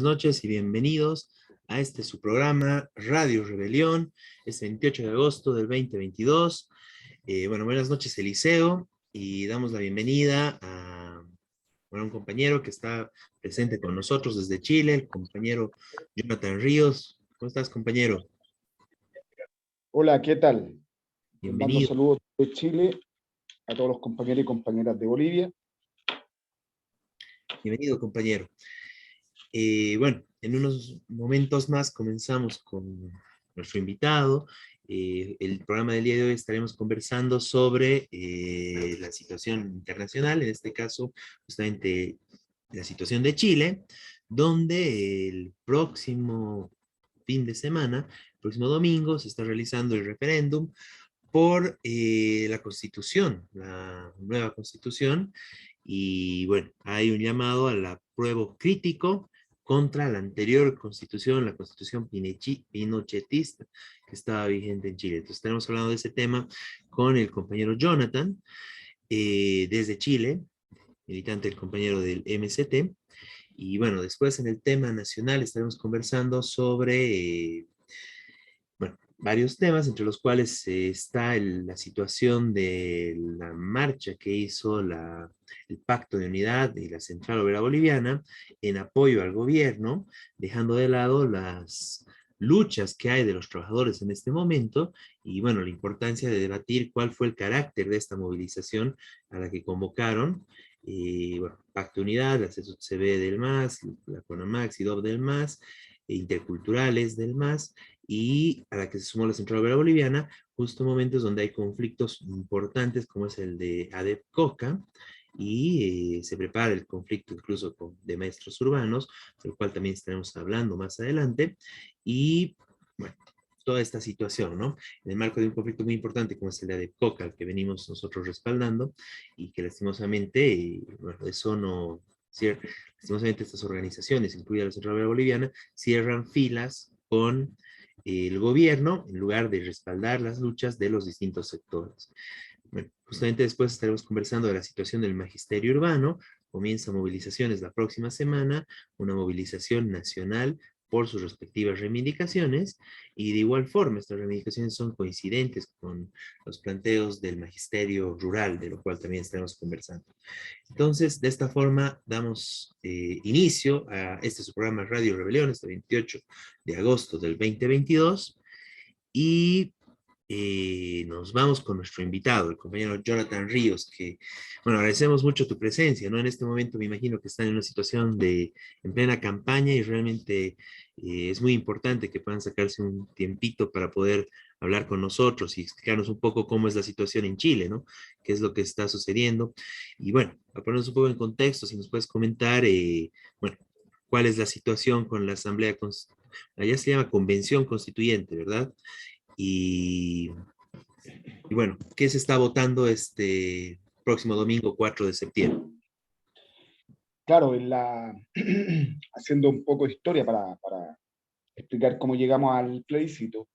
noches y bienvenidos a este su programa Radio Rebelión, este 28 de agosto del 2022. Buenas noches Eliseo, y damos la bienvenida a un compañero que está presente con nosotros desde Chile, el compañero Jonathan Ríos. ¿Cómo estás, compañero? Hola, ¿qué tal? Les mando Bienvenido. saludos de Chile a todos los compañeros y compañeras de Bolivia. Bienvenido, compañero. En unos momentos más comenzamos con nuestro invitado. El programa del día de hoy estaremos conversando sobre la situación internacional, en este caso, justamente la situación de Chile, donde el próximo fin de semana, el próximo domingo, se está realizando el referéndum por la Constitución, la nueva Constitución, y bueno, hay un llamado al apruebo crítico contra la anterior Constitución, la Constitución pinochetista que estaba vigente en Chile. Entonces estaremos hablando de ese tema con el compañero Jonathan, desde Chile, militante, el compañero del MCT. Y bueno, después en el tema nacional estaremos conversando sobre varios temas, entre los cuales está la situación de la marcha que hizo el Pacto de Unidad y la Central Obrera Boliviana en apoyo al gobierno, dejando de lado las luchas que hay de los trabajadores en este momento, y bueno, la importancia de debatir cuál fue el carácter de esta movilización a la que convocaron. Pacto de Unidad, la CCB del MAS, la CONAMAX y DOB del MAS, interculturales del MAS, y a la que se sumó la Central Obrera Boliviana, justo en momentos donde hay conflictos importantes como es el de ADEP-COCA, y se prepara el conflicto incluso de maestros urbanos, del cual también estaremos hablando más adelante, y bueno, toda esta situación, ¿no? En el marco de un conflicto muy importante como es el de ADEP-COCA, al que venimos nosotros respaldando, y que lastimosamente, eso no... Lastimosamente estas organizaciones, incluida la Central Obrera Boliviana, cierran filas con el gobierno en lugar de respaldar las luchas de los distintos sectores. Bueno, justamente después estaremos conversando de la situación del magisterio urbano. Comienza movilizaciones la próxima semana, una movilización nacional por sus respectivas reivindicaciones, y de igual forma estas reivindicaciones son coincidentes con los planteos del magisterio rural, de lo cual también estaremos conversando. Entonces, de esta forma damos inicio a este su programa Radio Rebelión, este 28 de agosto del 2022, y nos vamos con nuestro invitado, el compañero Jonathan Ríos, que, bueno, agradecemos mucho tu presencia, ¿no? En este momento me imagino que están en una situación en plena campaña, y realmente es muy importante que puedan sacarse un tiempito para poder hablar con nosotros y explicarnos un poco cómo es la situación en Chile, ¿no? ¿Qué es lo que está sucediendo? Y bueno, para ponernos un poco en contexto, si nos puedes comentar, bueno, cuál es la situación con la Asamblea Constituyente. Allá se llama Convención Constituyente, ¿verdad? Y, y bueno, ¿qué se está votando este próximo domingo 4 de septiembre? Claro, haciendo un poco de historia para explicar cómo llegamos al plebiscito.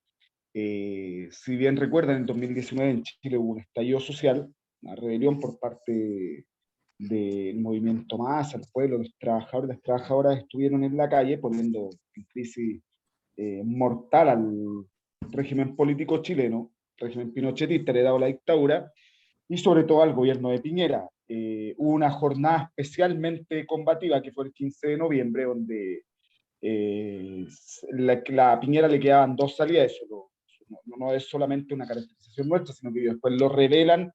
Si bien recuerdan, en 2019 en Chile hubo un estallido social, una rebelión por parte del movimiento Más, al pueblo, los trabajadores y las trabajadoras estuvieron en la calle poniendo en crisis mortal al régimen político chileno, régimen pinochetista heredado a la dictadura, y sobre todo al gobierno de Piñera. Hubo una jornada especialmente combativa que fue el 15 de noviembre, donde la Piñera le quedaban dos salidas. Eso no es solamente una caracterización nuestra, sino que después lo revelan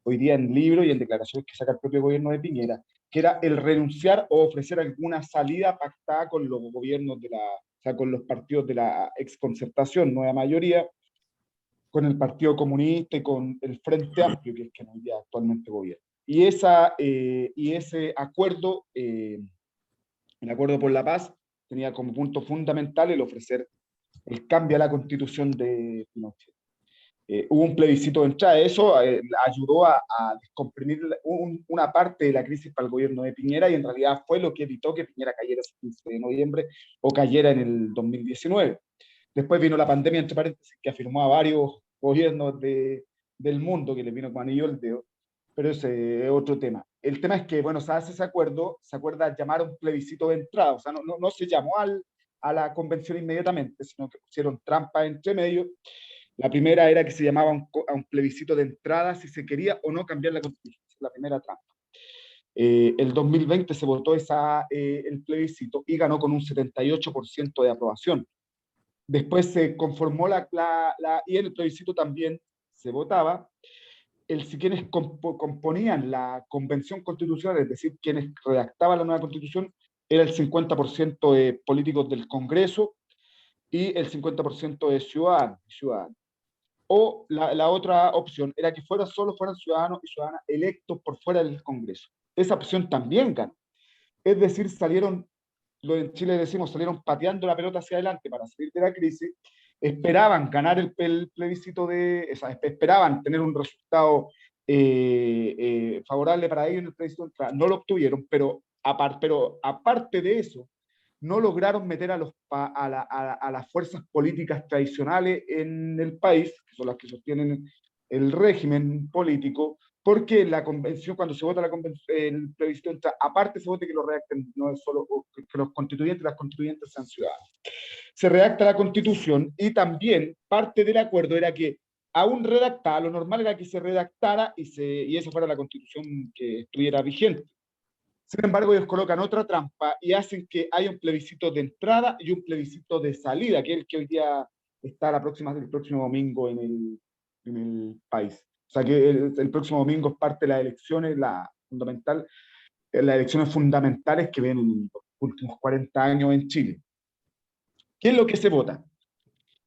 hoy día en libros y en declaraciones que saca el propio gobierno de Piñera, que era el renunciar o ofrecer alguna salida pactada con los gobiernos o sea, con los partidos de la exconcertación, nueva mayoría, con el Partido Comunista y con el Frente Amplio, que es que hoy día actualmente gobierna. Y ese acuerdo, el Acuerdo por la Paz, tenía como punto fundamental el ofrecer el cambio a la constitución de Pinochet. Hubo un plebiscito de entrada, eso ayudó a descomprimir una parte de la crisis para el gobierno de Piñera, y en realidad fue lo que evitó que Piñera cayera ese 15 de noviembre o cayera en el 2019. Después vino la pandemia, entre paréntesis, que afirmó a varios gobiernos del mundo, que les vino con anillo el dedo, pero ese es otro tema. el tema es que, bueno, se hace ese acuerdo, se acuerda llamar a un plebiscito de entrada, o sea, no se llamó a la convención inmediatamente, sino que pusieron trampas entre medio. La primera era que se llamaba a un plebiscito de entrada si se quería o no cambiar la constitución, la primera trampa. El 2020 se votó el plebiscito y ganó con un 78% de aprobación. Después se conformó y en el plebiscito también se votaba si quienes componían la convención constitucional, es decir, quienes redactaban la nueva constitución, era el 50% de políticos del Congreso y el 50% de ciudadanos. O la otra opción era que solo fueran ciudadanos y ciudadanas electos por fuera del Congreso. Esa opción también ganó. Es decir, lo en Chile decimos, salieron pateando la pelota hacia adelante para salir de la crisis, esperaban ganar el plebiscito esperaban tener un resultado favorable para ellos en el plebiscito de entrada. No lo obtuvieron, pero aparte de eso, no lograron meter a las fuerzas políticas tradicionales en el país, que son las que sostienen el régimen político, porque la convención, cuando se vota el plebiscito, aparte se vote que lo redacten, no es solo que las constituyentes sean ciudadanos. Se redacta la constitución y también parte del acuerdo era que aún redactada, lo normal era que se redactara y esa fuera la constitución que estuviera vigente. Sin embargo, ellos colocan otra trampa y hacen que haya un plebiscito de entrada y un plebiscito de salida, que es el que hoy día está el próximo domingo en el país. O sea que el próximo domingo es parte de las elecciones, las elecciones fundamentales que ven en los últimos 40 años en Chile. ¿Qué es lo que se vota?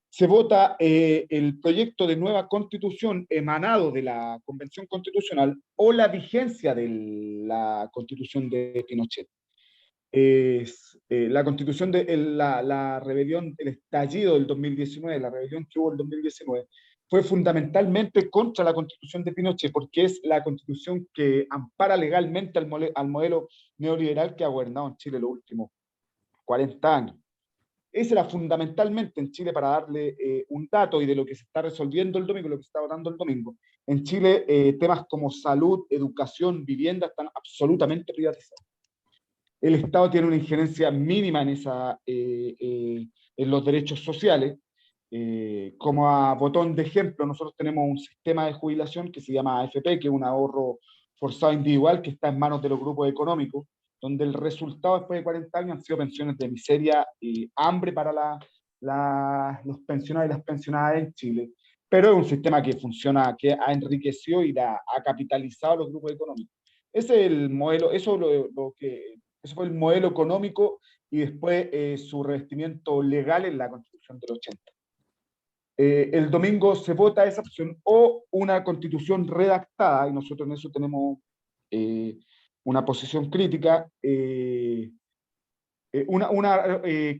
Se vota el proyecto de nueva constitución emanado de la Convención Constitucional o la vigencia de la Constitución de Pinochet. La constitución de la rebelión, el estallido del 2019, la rebelión que hubo el 2019, fue fundamentalmente contra la constitución de Pinochet, porque es la constitución que ampara legalmente al modelo neoliberal que ha gobernado en Chile los últimos 40 años. Ese era fundamentalmente en Chile, para darle un dato y de lo que se está resolviendo el domingo, lo que se está votando el domingo. En Chile, temas como salud, educación, vivienda están absolutamente privatizados. El Estado tiene una injerencia mínima en los derechos sociales. Como a botón de ejemplo, nosotros tenemos un sistema de jubilación que se llama AFP, que es un ahorro forzado individual que está en manos de los grupos económicos, donde el resultado después de 40 años han sido pensiones de miseria y hambre para los pensionados y las pensionadas en Chile. Pero es un sistema que funciona, que ha enriquecido y ha capitalizado a los grupos económicos. Ese es el modelo, eso fue el modelo económico y después su revestimiento legal en la Constitución del 80. El domingo se vota esa opción o una constitución redactada, y nosotros en eso tenemos una posición crítica, una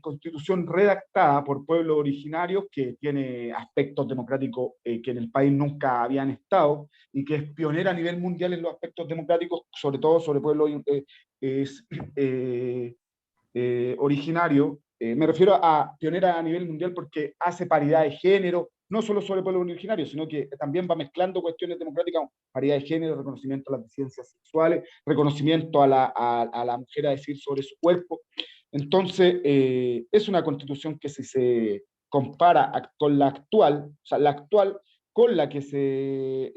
constitución redactada por pueblos originarios que tiene aspectos democráticos que en el país nunca habían estado y que es pionera a nivel mundial en los aspectos democráticos, sobre todo sobre pueblos originarios. Me refiero a pionera a nivel mundial porque hace paridad de género, no solo sobre pueblos originarios, sino que también va mezclando cuestiones democráticas, paridad de género, reconocimiento a las disidencias sexuales, reconocimiento a la mujer a decir sobre su cuerpo. Entonces, es una constitución que si se compara con la actual, o sea, la actual con la que se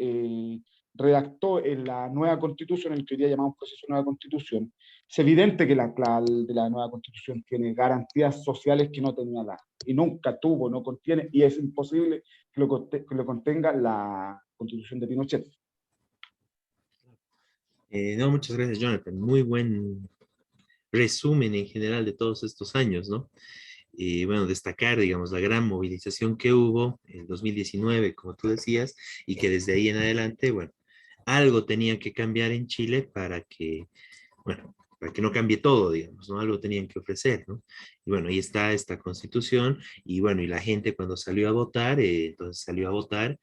redactó en la nueva constitución, en el que hoy día llamamos proceso de nueva constitución, es evidente que de la nueva constitución tiene garantías sociales que no tenía y nunca tuvo, no contiene, y es imposible que lo contenga la constitución de Pinochet. No, muchas gracias, Jonathan. Muy buen resumen en general de todos estos años, ¿no? Bueno, destacar, digamos, la gran movilización que hubo en 2019, como tú decías, y que desde ahí en adelante, bueno, algo tenía que cambiar en Chile bueno, para que no cambie todo, digamos, ¿no? Algo tenían que ofrecer, ¿no? Y bueno, ahí está esta constitución, y bueno, y la gente cuando salió a votar, entonces salió a votar,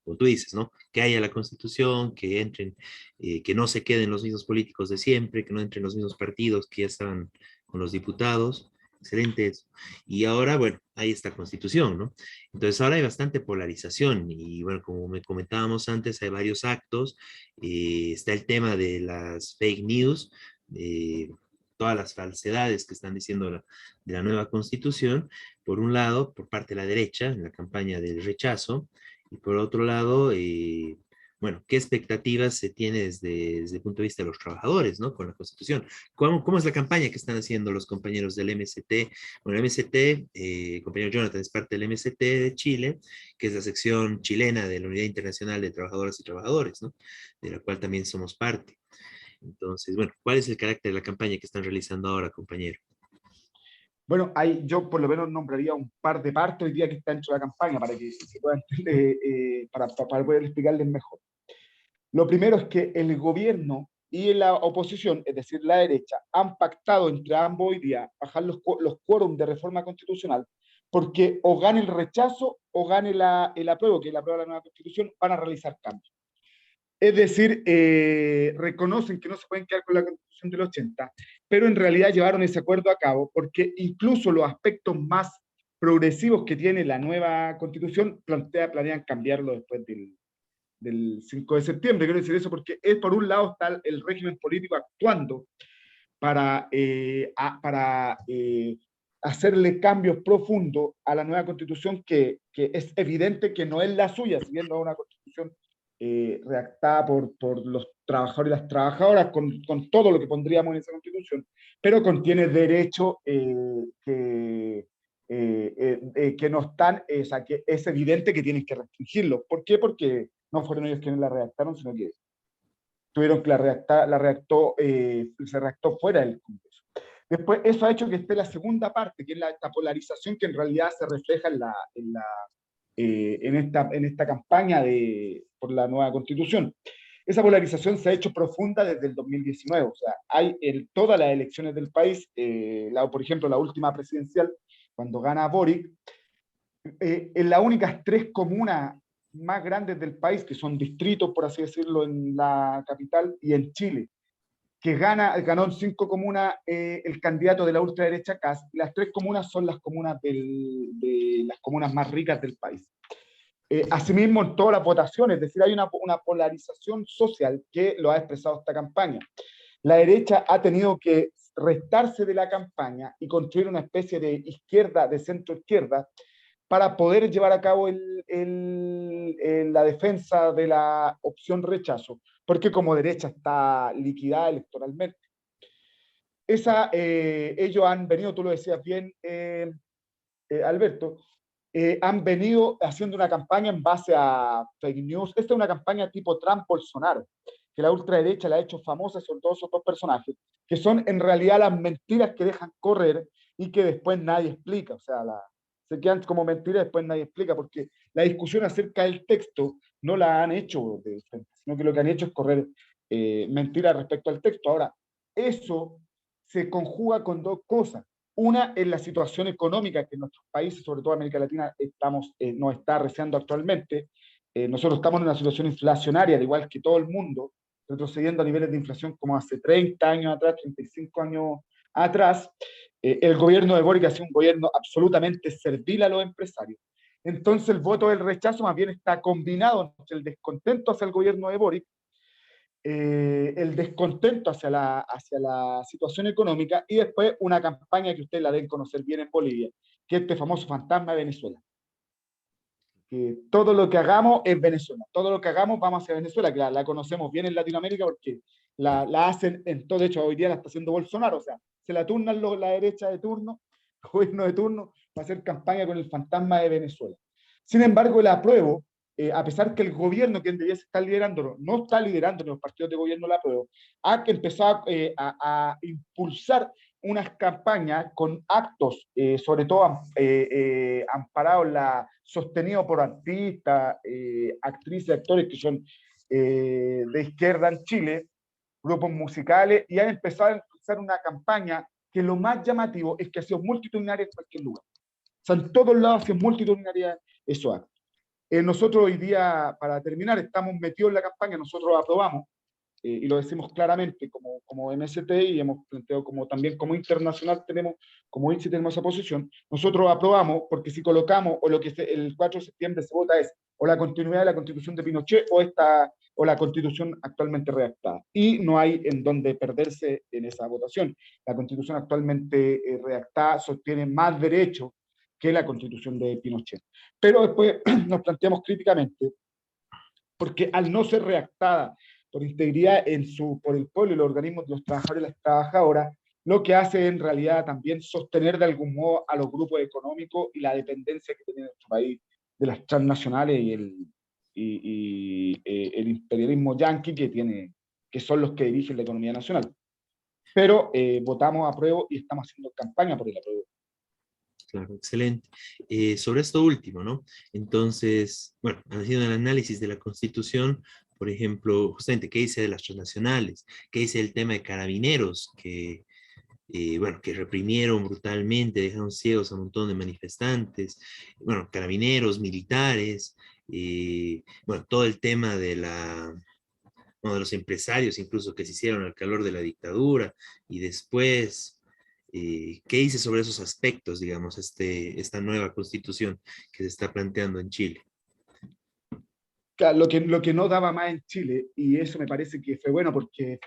como tú dices, ¿no? Que haya la constitución, que entren, que no se queden los mismos políticos de siempre, que no entren los mismos partidos que ya estaban con los diputados, excelente eso. Y ahora, bueno, hay esta constitución, ¿no? Entonces ahora hay bastante polarización y bueno, como me comentábamos antes, hay varios actos. Está el tema de las fake news, todas las falsedades que están diciendo de la nueva constitución, por un lado, por parte de la derecha, en la campaña del rechazo, y por otro lado, bueno, ¿qué expectativas se tiene desde el punto de vista de los trabajadores, ¿no? Con la Constitución. ¿Cómo es la campaña que están haciendo los compañeros del MST? Bueno, el MST, compañero Jonathan, es parte del MST de Chile, que es la sección chilena de la Unidad Internacional de Trabajadoras y Trabajadores, ¿no? De la cual también somos parte. Entonces, bueno, ¿cuál es el carácter de la campaña que están realizando ahora, compañero? Bueno, yo por lo menos nombraría un par de partes hoy día que están dentro de la campaña para que se puedan, para poder explicarles mejor. Lo primero es que el gobierno y la oposición, es decir, la derecha, han pactado entre ambos hoy día bajar los quórums de reforma constitucional, porque o gane el rechazo o gane el apruebo, que es el apruebo de la nueva constitución, van a realizar cambios. Es decir, reconocen que no se pueden quedar con la Constitución del 80, pero en realidad llevaron ese acuerdo a cabo porque incluso los aspectos más progresivos que tiene la nueva Constitución planean cambiarlo después del 5 de septiembre. Quiero decir eso porque por un lado está el régimen político actuando para hacerle cambios profundos a la nueva Constitución que es evidente que no es la suya, si bien no es una Constitución redactada por los trabajadores y las trabajadoras, con todo lo que pondríamos en esa Constitución, pero contiene derechos que no están, o sea, que es evidente que tienen que restringirlos. ¿Por qué? Porque no fueron ellos quienes la redactaron, sino que tuvieron que se redactó fuera del Congreso. Después, eso ha hecho que esté la segunda parte, que es esta polarización que en realidad se refleja en esta campaña por la nueva Constitución. Esa polarización se ha hecho profunda desde el 2019, o sea, hay en todas las elecciones del país, por ejemplo, la última presidencial, cuando gana Boric, en las únicas 3 comunas más grandes del país, que son distritos, por así decirlo, en la capital y en Chile, que ganó en 5 comunas el candidato de la ultraderecha Kast, y las 3 comunas son las comunas, de las comunas más ricas del país. Asimismo, en todas las votaciones, es decir, hay una polarización social que lo ha expresado esta campaña. La derecha ha tenido que restarse de la campaña y construir una especie de izquierda, de centro-izquierda, para poder llevar a cabo la defensa de la opción rechazo, porque como derecha está liquidada electoralmente. Ellos han venido, tú lo decías bien, Alberto, han venido haciendo una campaña en base a fake news. Esta es una campaña tipo Trump-Bolsonaro, que la ultraderecha la ha hecho famosa, sobre todo esos dos personajes, que son en realidad las mentiras que dejan correr y que después nadie explica. O sea, se quedan como mentiras y después nadie explica, porque la discusión acerca del texto no la han hecho de frente, sino que lo que han hecho es correr mentiras respecto al texto. Ahora, eso se conjuga con dos cosas. Una es la situación económica que en nuestros países, sobre todo América Latina, nos está arreciando actualmente. Nosotros estamos en una situación inflacionaria, al igual que todo el mundo, retrocediendo a niveles de inflación como hace 30 años atrás, 35 años atrás. El gobierno de Boric ha sido un gobierno absolutamente servil a los empresarios. Entonces el voto del rechazo más bien está combinado entre el descontento hacia el gobierno de Boric, el descontento hacia la situación económica y después una campaña que ustedes la deben conocer bien en Bolivia, que es este famoso fantasma de Venezuela. Que todo lo que hagamos es Venezuela, todo lo que hagamos vamos hacia Venezuela, que la conocemos bien en Latinoamérica porque la hacen en todo. De hecho, hoy día la está haciendo Bolsonaro, o sea, se la turnan la derecha de turno, el gobierno de turno, para hacer campaña con el fantasma de Venezuela. Sin embargo, el apruebo, a pesar que el gobierno que debería estar liderando no está liderando los partidos de gobierno la apruebo, ha empezado a impulsar unas campañas con actos, sobre todo amparados, sostenidos por artistas, actrices, actores que son de izquierda en Chile, grupos musicales, y han empezado a impulsar una campaña que lo más llamativo es que ha sido multitudinaria en cualquier lugar. O sea, en todos lados ha sido multitudinaria esos actos. Nosotros hoy día, para terminar, estamos metidos en la campaña, nosotros aprobamos y lo decimos claramente como MST, y hemos planteado también como internacional, como INSI tenemos esa posición. Nosotros aprobamos, porque si colocamos, o lo que el 4 de septiembre se vota es o la continuidad de la Constitución de Pinochet o la Constitución actualmente redactada. Y no hay en donde perderse en esa votación. La Constitución actualmente redactada sostiene más derechos que la Constitución de Pinochet. Pero después nos planteamos críticamente, porque al no ser redactada por integridad por el pueblo y los organismos de los trabajadores y las trabajadoras, lo que hace en realidad también sostener de algún modo a los grupos económicos y la dependencia que tiene nuestro país de las transnacionales el imperialismo yanqui que son los que dirigen la economía nacional. Pero votamos a apruebo y estamos haciendo campaña por el apruebo. Claro, excelente. Sobre esto último, ¿no? Entonces, bueno, haciendo el análisis de la Constitución, por ejemplo, justamente, ¿qué dice de las transnacionales? ¿Qué dice el tema de carabineros? Bueno, que reprimieron brutalmente, dejaron ciegos a un montón de manifestantes, bueno, carabineros, militares, bueno, todo el tema de bueno, de los empresarios incluso que se hicieron al calor de la dictadura, y después, ¿qué dice sobre esos aspectos, digamos, esta nueva constitución que se está planteando en Chile? Claro, lo que no daba más en Chile, y eso me parece que fue bueno porque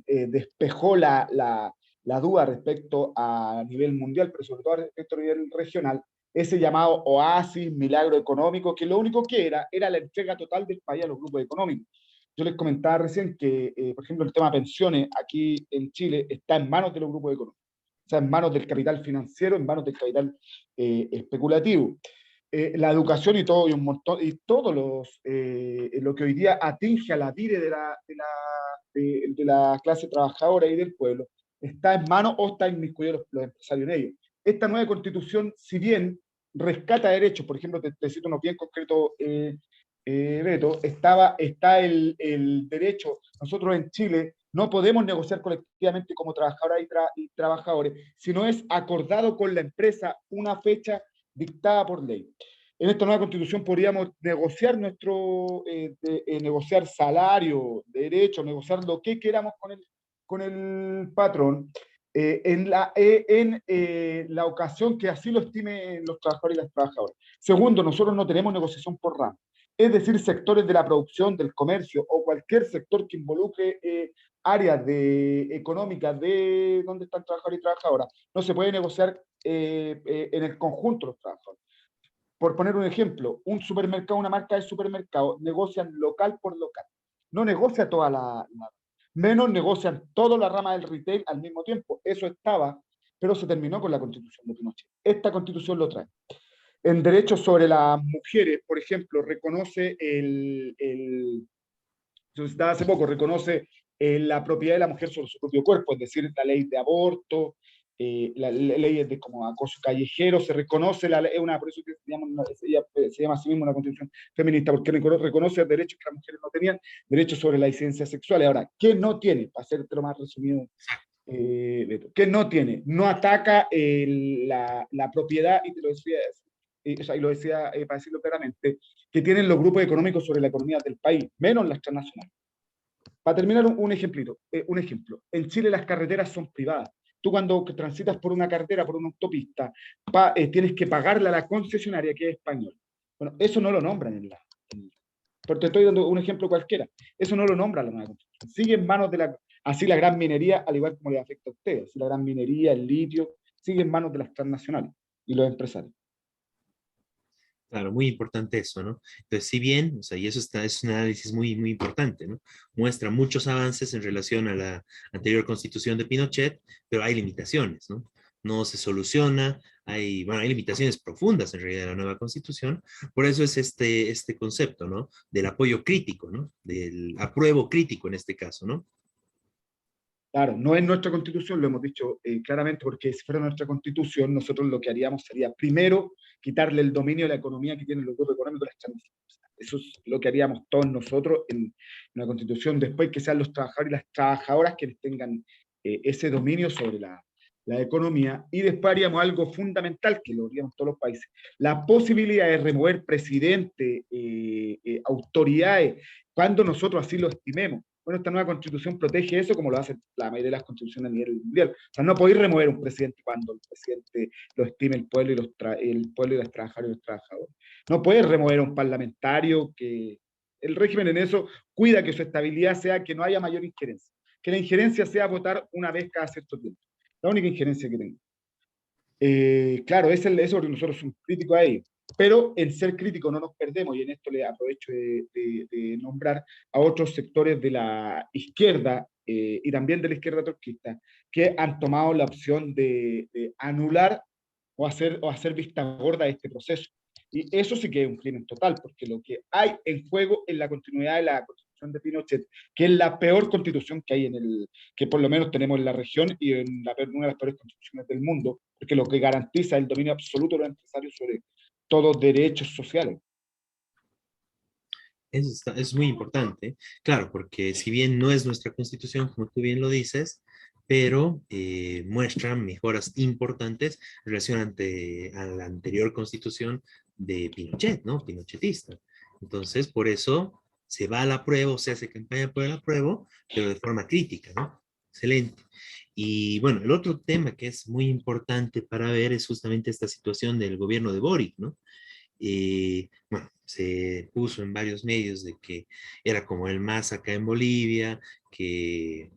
despejó la duda respecto a nivel mundial, pero sobre todo respecto a nivel regional, ese llamado oasis, milagro económico, que lo único que era la entrega total del país a los grupos económicos. Yo les comentaba recién que, por ejemplo, el tema de pensiones aquí en Chile está en manos de los grupos económicos, o sea, en manos del capital financiero, en manos del capital especulativo. La educación y todo, y un montón, y todos lo que hoy día atinge a la dire de la clase trabajadora y del pueblo, está en manos o está inmiscuido los empresarios en ello. Esta nueva constitución, si bien rescata derechos, por ejemplo, te cito uno bien concreto, Beto, está el derecho, nosotros en Chile no podemos negociar colectivamente como trabajadoras y trabajadores, si no es acordado con la empresa una fecha dictada por ley. En esta nueva constitución podríamos negociar negociar salario, derechos, negociar lo que queramos con el patrón, en la ocasión que así lo estimen los trabajadores y las trabajadoras. Segundo, nosotros no tenemos negociación por rama. Es decir, sectores de la producción, del comercio o cualquier sector que involucre áreas económicas de donde están trabajadores y trabajadoras, no se puede negociar en el conjunto de los trabajadores. Por poner un ejemplo, un supermercado, una marca de supermercado, negocian local por local. No negocia menos negocian toda la rama del retail al mismo tiempo. Eso estaba, pero se terminó con la Constitución de Pinochet. Esta Constitución lo trae. En derechos sobre las mujeres, por ejemplo, reconoce hace poco, reconoce la propiedad de la mujer sobre su propio cuerpo, es decir, la ley de aborto, leyes de como acoso callejero, se reconoce por eso que se llama así mismo una constitución feminista, porque reconoce derechos que las mujeres no tenían, derechos sobre la disidencia sexual. Ahora, ¿qué no tiene? Para hacerte lo más resumido, ¿qué no tiene? No ataca la propiedad, y te lo decía, y lo decía para decirlo claramente, que tienen los grupos económicos sobre la economía del país, menos las transnacionales. Para terminar, un ejemplo. En Chile las carreteras son privadas. Tú cuando transitas por una carretera, por una autopista, tienes que pagarle a la concesionaria, que es española. Bueno, eso no lo nombran porque te estoy dando un ejemplo cualquiera. Eso no lo nombra la nueva constitución. Sigue en manos así la gran minería, al igual como le afecta a ustedes. Así la gran minería, el litio, sigue en manos de las transnacionales y los empresarios. Claro, muy importante eso, ¿no? Entonces, si bien, o sea, y eso es un análisis muy, muy importante, ¿no? Muestra muchos avances en relación a la anterior constitución de Pinochet, pero hay limitaciones, ¿no? No se soluciona, bueno, hay limitaciones profundas en realidad de la nueva constitución, por eso es este concepto, ¿no? Del apoyo crítico, ¿no? Del apruebo crítico en este caso, ¿no? Claro, no es nuestra constitución, lo hemos dicho claramente, porque si fuera nuestra constitución, nosotros lo que haríamos sería, primero, quitarle el dominio de la economía que tienen los grupos económicos de las transnacionales. Eso es lo que haríamos todos nosotros en una constitución, después que sean los trabajadores y las trabajadoras quienes tengan ese dominio sobre la economía, y después haríamos algo fundamental, que lo haríamos todos los países, la posibilidad de remover presidentes, autoridades, cuando nosotros así lo estimemos. Bueno, esta nueva constitución protege eso como lo hace la mayoría de las constituciones a nivel mundial. O sea, no podéis remover un presidente cuando el presidente lo estime el pueblo y el pueblo y los trabajadores y los trabajadores. No puedes remover a un parlamentario que el régimen en eso cuida que su estabilidad sea que no haya mayor injerencia. Que la injerencia sea votar una vez cada cierto tiempo. La única injerencia que tengo. Claro, eso porque nosotros somos críticos a ello. Pero en ser crítico no nos perdemos, y en esto le aprovecho de nombrar a otros sectores de la izquierda y también de la izquierda trotskista que han tomado la opción de anular o hacer vista gorda a este proceso. Y eso sí que es un crimen total, porque lo que hay en juego es la continuidad de la constitución de Pinochet, que es la peor constitución que hay que por lo menos tenemos en la región y en una de las peores constituciones del mundo, porque lo que garantiza es el dominio absoluto de los empresarios sobre todos derechos sociales. Es muy importante, claro, porque si bien no es nuestra constitución, como tú bien lo dices, pero muestra mejoras importantes en relación a la anterior constitución de Pinochet, ¿no? Pinochetista. Entonces, por eso se va a la prueba, o se hace campaña por el apruebo, pero de forma crítica, ¿no? Excelente. Y bueno, el otro tema que es muy importante para ver es justamente esta situación del gobierno de Boric, ¿no? Bueno, se puso en varios medios de que era como el más acá en Bolivia, que,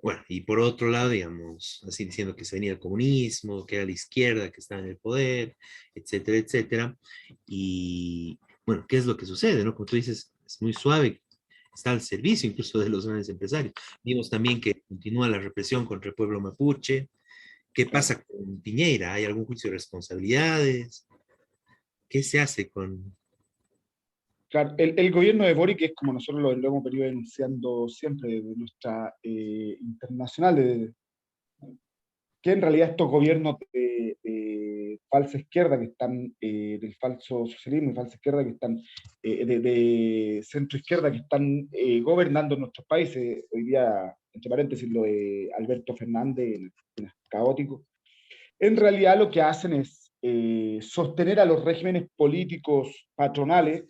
bueno, y por otro lado, digamos, así diciendo que se venía el comunismo, que era la izquierda que estaba en el poder, etcétera, etcétera. Y bueno, ¿qué es lo que sucede, no? Como tú dices, es muy suave, está al servicio incluso de los grandes empresarios. Vimos también que continúa la represión contra el pueblo mapuche. ¿Qué Claro. pasa con Piñera? ¿Hay algún juicio de responsabilidades? ¿Qué se hace con... Claro, el gobierno de Boric es como nosotros lo hemos venido denunciando siempre desde nuestra internacional, que en realidad estos gobiernos de falsa izquierda que están, del falso socialismo y falsa izquierda que están, de centro izquierda que están gobernando nuestros países, hoy día, entre paréntesis, lo de Alberto Fernández, es caótico, en realidad lo que hacen es sostener a los regímenes políticos patronales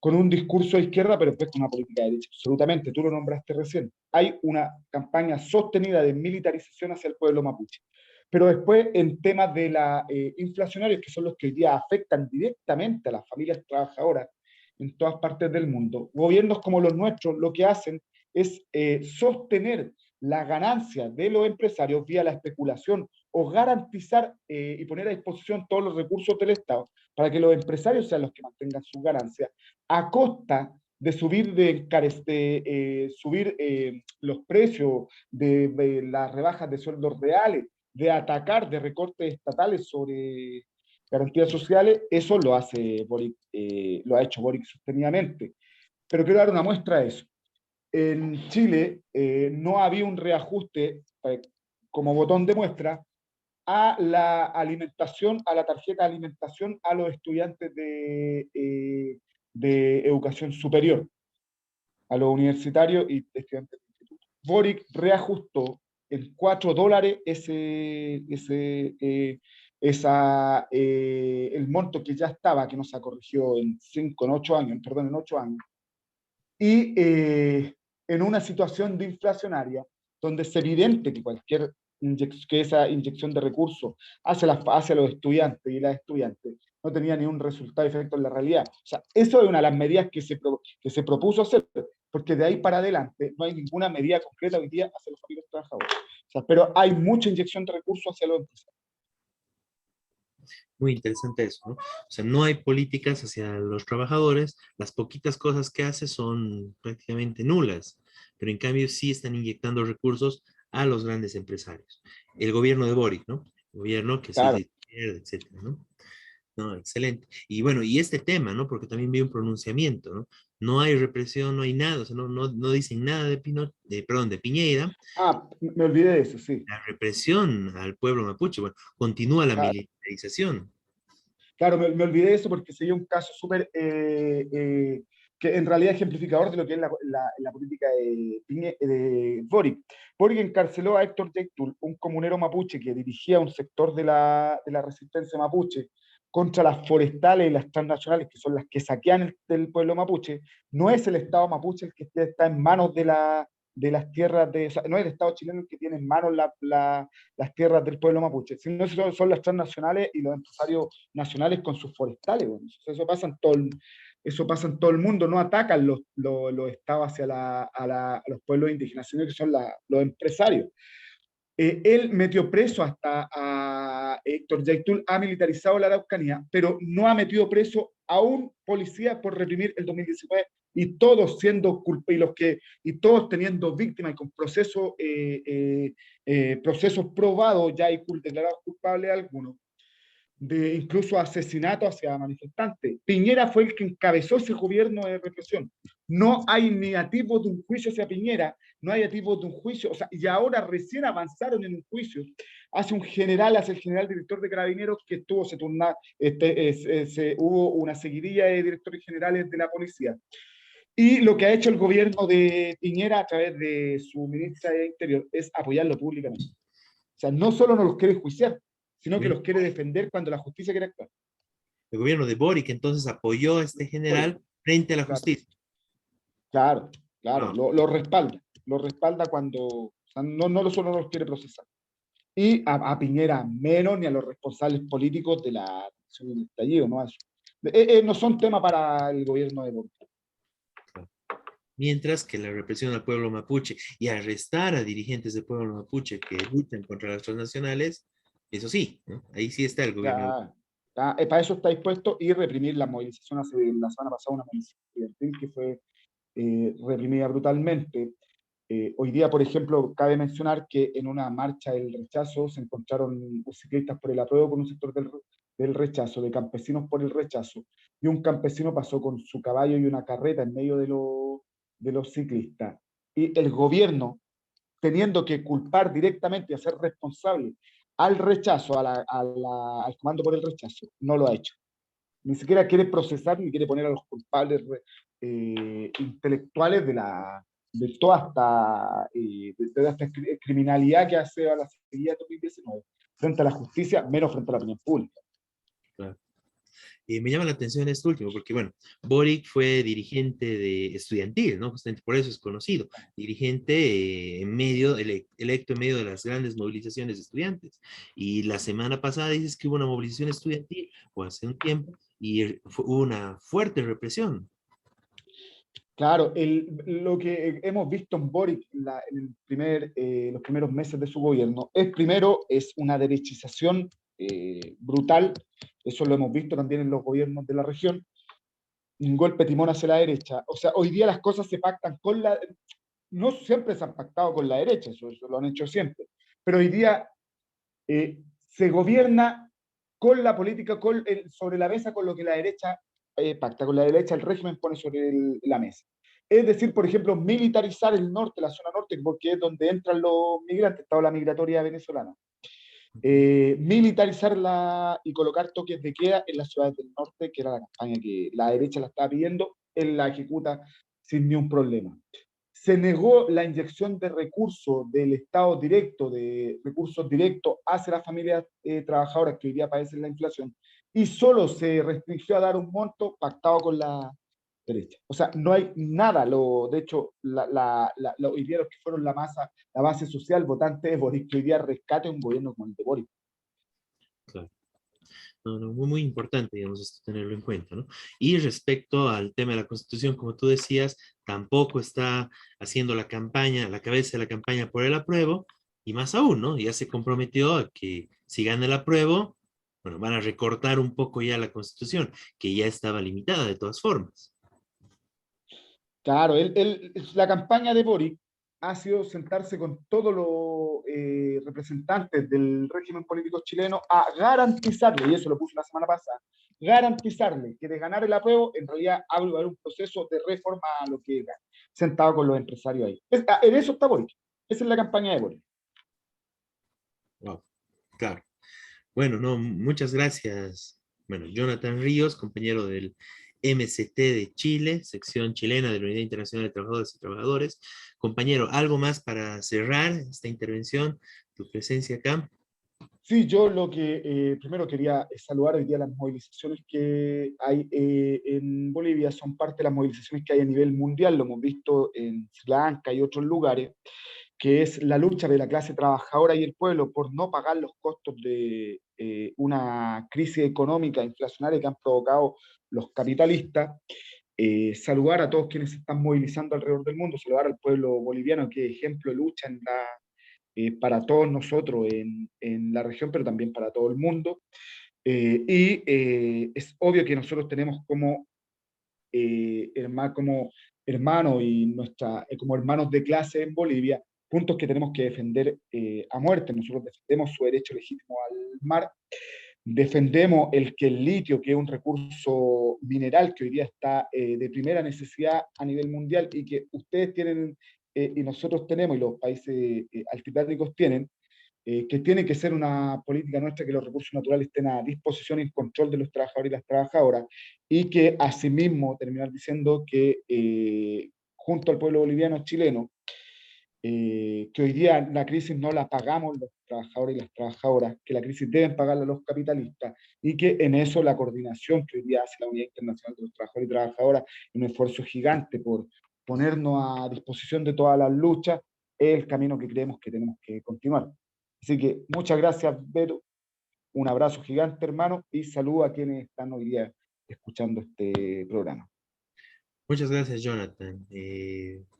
con un discurso de izquierda, pero después con una política de derecha. Absolutamente, tú lo nombraste recién. Hay una campaña sostenida de militarización hacia el pueblo mapuche. Pero después, en temas de la inflacionarios, que son los que hoy día afectan directamente a las familias trabajadoras en todas partes del mundo, gobiernos como los nuestros lo que hacen es sostener la ganancia de los empresarios vía la especulación o garantizar y poner a disposición todos los recursos del Estado para que los empresarios sean los que mantengan sus ganancias a costa de subir, subir los precios, de las rebajas de sueldos reales, de atacar de recortes estatales sobre garantías sociales, eso lo hace Boric, lo ha hecho Boric sostenidamente. Pero quiero dar una muestra de eso. En Chile no había un reajuste como botón de muestra a la alimentación, a la tarjeta de alimentación a los estudiantes de educación superior, a los universitarios y estudiantes de instituto. Boric reajustó en $4 el monto que ya estaba, que no se corrigió en 5, en 8 años, perdón, en 8 años, y en una situación de inflacionaria, donde es evidente que que esa inyección de recursos hacia los estudiantes y las estudiantes no tenía ni un resultado de efecto en la realidad. O sea, eso es una de las medidas que se propuso hacer, porque de ahí para adelante no hay ninguna medida concreta hoy día hacia los familiares trabajadores. O sea, pero hay mucha inyección de recursos hacia los empresarios. Muy interesante eso, ¿no? O sea, no hay políticas hacia los trabajadores, las poquitas cosas que hace son prácticamente nulas, pero en cambio sí están inyectando recursos a los grandes empresarios. El gobierno de Boric, ¿no? El gobierno que sí es de Claro. izquierda, etcétera, ¿no? No, excelente. Y bueno, y este tema, ¿no? Porque también vi un pronunciamiento, ¿no? No hay represión, no hay nada, o sea, no dicen nada perdón, de Piñera. Ah, me olvidé de eso, sí. La represión al pueblo mapuche, bueno, continúa la Claro. militarización. Claro, me olvidé de eso porque sería un caso súper, que en realidad es ejemplificador de lo que es la política de Boric. Boric encarceló a Héctor Yaitul, un comunero mapuche que dirigía un sector de la resistencia mapuche, contra las forestales y las transnacionales, que son las que saquean del pueblo mapuche. No es el Estado mapuche el que está en manos de las tierras, o sea, no es el Estado chileno el que tiene en manos las tierras del pueblo mapuche, sino son las transnacionales y los empresarios nacionales con sus forestales. Bueno, eso pasa en eso pasa en todo el mundo, no atacan los estados hacia a los pueblos indígenas, sino que son los empresarios. Él metió preso hasta a Héctor Yaitul, ha militarizado la Araucanía, pero no ha metido preso a un policía por reprimir el 2019 y todos siendo culpables y todos teniendo víctimas y con procesos probados ya y declarados culpables algunos de incluso asesinato hacia manifestantes. Piñera fue el que encabezó ese gobierno de represión. No hay ni atisbos de un juicio hacia Piñera, no hay atisbos de un juicio, o sea, y ahora recién avanzaron en un juicio. Hace el general director de Carabineros que estuvo, hubo una seguidilla de directores generales de la policía. Y lo que ha hecho el gobierno de Piñera a través de su ministra de Interior es apoyarlo públicamente. O sea, no solo no los quiere juiciar, sino que los quiere defender cuando la justicia quiere actuar. El gobierno de Boric entonces apoyó a este general frente a la justicia. Claro, claro, Wow. lo respalda cuando, o sea, no solo no los quiere procesar. Y a Piñera menos, ni a los responsables políticos de la acción del estallido, ¿no? No son tema para el gobierno de Boric. Mientras que la represión al pueblo mapuche y arrestar a dirigentes del pueblo mapuche que luchan contra las transnacionales, eso sí, ¿no? Ahí sí está el gobierno. Para eso está dispuesto y reprimir la movilización. La semana pasada una movilización estudiantil que fue reprimida brutalmente. Hoy día, por ejemplo, cabe mencionar que en una marcha del rechazo se encontraron ciclistas por el apruebo con un sector del rechazo, de campesinos por el rechazo, y un campesino pasó con su caballo y una carreta en medio de los ciclistas. Y el gobierno, teniendo que culpar directamente y hacer responsable al rechazo, al comando por el rechazo, no lo ha hecho. Ni siquiera quiere procesar ni quiere poner a los culpables intelectuales de toda esta criminalidad que hace a la seguida de 2019 frente a la justicia, menos frente a la opinión pública. Claro. Me llama la atención esto último, porque bueno, Boric fue dirigente de estudiantil, ¿no? Justamente por eso es conocido, dirigente electo en medio de las grandes movilizaciones de estudiantes. Y la semana pasada dices que hubo una movilización estudiantil, o hace un tiempo, y hubo una fuerte represión. Claro, lo que hemos visto en Boric los primeros meses de su gobierno es una derechización brutal, eso lo hemos visto también en los gobiernos de la región, un golpe de timón hacia la derecha. O sea, hoy día las cosas se pactan no siempre se han pactado con la derecha, eso lo han hecho siempre, pero hoy día se gobierna con la política sobre la mesa con lo que la derecha pacta, con la derecha el régimen pone sobre la mesa. Es decir, por ejemplo, militarizar el norte, la zona norte, porque es donde entran los migrantes, está la migratoria venezolana. Militarizarla y colocar toques de queda en las ciudades del norte, que era la campaña que la derecha la estaba pidiendo, él la ejecuta sin ni un problema. Se negó la inyección de recursos del Estado directo, de recursos directos hacia las familias trabajadoras que hoy día padecen la inflación, y solo se restringió a dar un monto pactado con la derecha. O sea, no hay nada, de hecho, hoy día los que fueron la base social votante de Boric, que hoy día rescate un gobierno como el de Boric. Claro. No, muy, muy importante, digamos, esto tenerlo en cuenta, ¿no? Y respecto al tema de la Constitución, como tú decías, tampoco está haciendo la campaña, la cabeza de la campaña por el apruebo, y más aún, ¿no? Ya se comprometió a que si gana el apruebo, bueno, van a recortar un poco ya la Constitución, que ya estaba limitada de todas formas. Claro, la campaña de Boric ha sido sentarse con todos los representantes del régimen político chileno a garantizarle, y eso lo puso la semana pasada, garantizarle que de ganar el apruebo, en realidad va a haber un proceso de reforma a lo que gana, sentado con los empresarios ahí. En eso está Boric. Esa es la campaña de Boric. Wow, claro. Bueno, no, muchas gracias. Bueno, Jonathan Ríos, compañero del MCT de Chile, sección chilena de la Unidad Internacional de Trabajadores y Trabajadores. Compañero, ¿algo más para cerrar esta intervención, tu presencia acá? Sí, yo lo que primero quería saludar hoy día las movilizaciones que hay en Bolivia, son parte de las movilizaciones que hay a nivel mundial, lo hemos visto en Sri Lanka y otros lugares, que es la lucha de la clase trabajadora y el pueblo por no pagar los costos de una crisis económica inflacionaria que han provocado los capitalistas. Saludar a todos quienes se están movilizando alrededor del mundo, saludar al pueblo boliviano que ejemplo de lucha para todos nosotros en la región, pero también para todo el mundo. Es obvio que nosotros tenemos como hermanos y como hermanos de clase en Bolivia, puntos que tenemos que defender a muerte. Nosotros defendemos su derecho legítimo al mar, defendemos que el litio, que es un recurso mineral que hoy día está de primera necesidad a nivel mundial y que ustedes tienen y nosotros tenemos y los países altipláticos tienen, que tiene que ser una política nuestra que los recursos naturales estén a disposición y en control de los trabajadores y las trabajadoras, y que asimismo terminar diciendo que junto al pueblo boliviano chileno, que hoy día la crisis no la pagamos los trabajadores y las trabajadoras, que la crisis deben pagarla los capitalistas, y que en eso la coordinación que hoy día hace la Unidad Internacional de los Trabajadores y Trabajadoras, un esfuerzo gigante por ponernos a disposición de todas las luchas, es el camino que creemos que tenemos que continuar. Así que muchas gracias, Beto, un abrazo gigante, hermano, y saludo a quienes están hoy día escuchando este programa. Muchas gracias, Jonathan.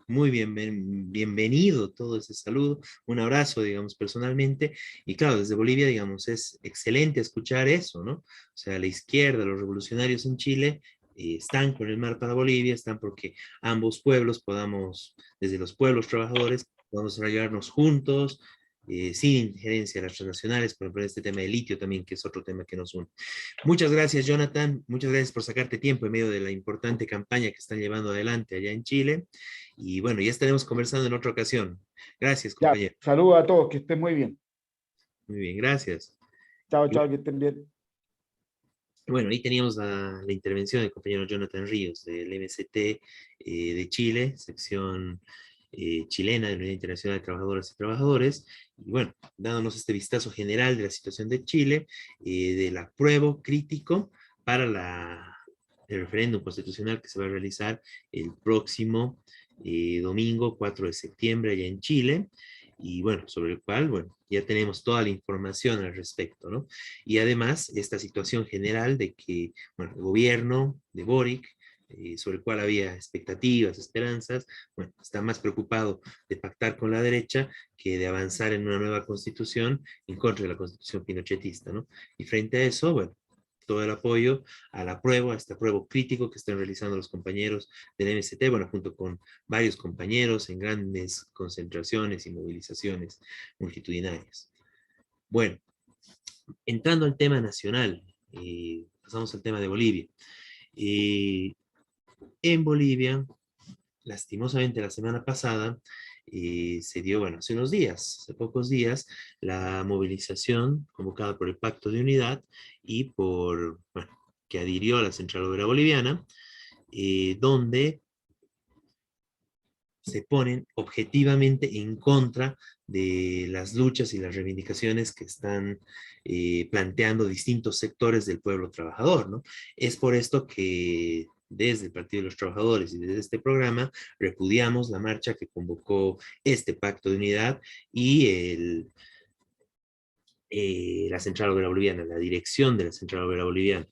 Muy bienvenido todo ese saludo, un abrazo, digamos, personalmente. Y claro, desde Bolivia, digamos, es excelente escuchar eso, ¿no? O sea, la izquierda, los revolucionarios en Chile, están con el mar para Bolivia, están porque ambos pueblos podamos, desde los pueblos trabajadores, podamos desarrollarnos juntos, sin injerencia de las transnacionales, por ejemplo, este tema de litio también, que es otro tema que nos une. Muchas gracias, Jonathan. Muchas gracias por sacarte tiempo en medio de la importante campaña que están llevando adelante allá en Chile. Y bueno, ya estaremos conversando en otra ocasión. Gracias, Ya, compañero. saludos a todos, que estén muy bien. Muy bien, gracias. Chao, Y chao, que estén bien. bueno, ahí teníamos la intervención del compañero Jonathan Ríos, del MST de Chile, sección chilena de la Unidad Internacional de Trabajadoras y Trabajadores. Y bueno, dándonos este vistazo general de la situación de Chile, del apruebo crítico para el referéndum constitucional que se va a realizar el próximo domingo 4 de septiembre allá en Chile. Y bueno, sobre el cual, bueno, ya tenemos toda la información al respecto, ¿no? Y además, esta situación general de que, bueno, el gobierno de Boric, sobre el cual había expectativas, esperanzas, bueno, está más preocupado de pactar con la derecha que de avanzar en una nueva constitución en contra de la constitución pinochetista, ¿no? Y frente a eso, bueno, todo el apoyo al apruebo, a este apruebo crítico que están realizando los compañeros del MST, bueno, junto con varios compañeros en grandes concentraciones y movilizaciones multitudinarias. Bueno, entrando al tema nacional, pasamos al tema de Bolivia. Eh, en Bolivia, lastimosamente la semana pasada, se dio, bueno, hace unos días, hace pocos días, la movilización convocada por el Pacto de Unidad y bueno, que adhirió a la Central Obrera Boliviana, donde se ponen objetivamente en contra de las luchas y las reivindicaciones que están planteando distintos sectores del pueblo trabajador, ¿no? Es por esto que desde el Partido de los Trabajadores y desde este programa repudiamos la marcha que convocó este Pacto de Unidad y la Central Obrera Boliviana, la dirección de la Central Obrera Boliviana.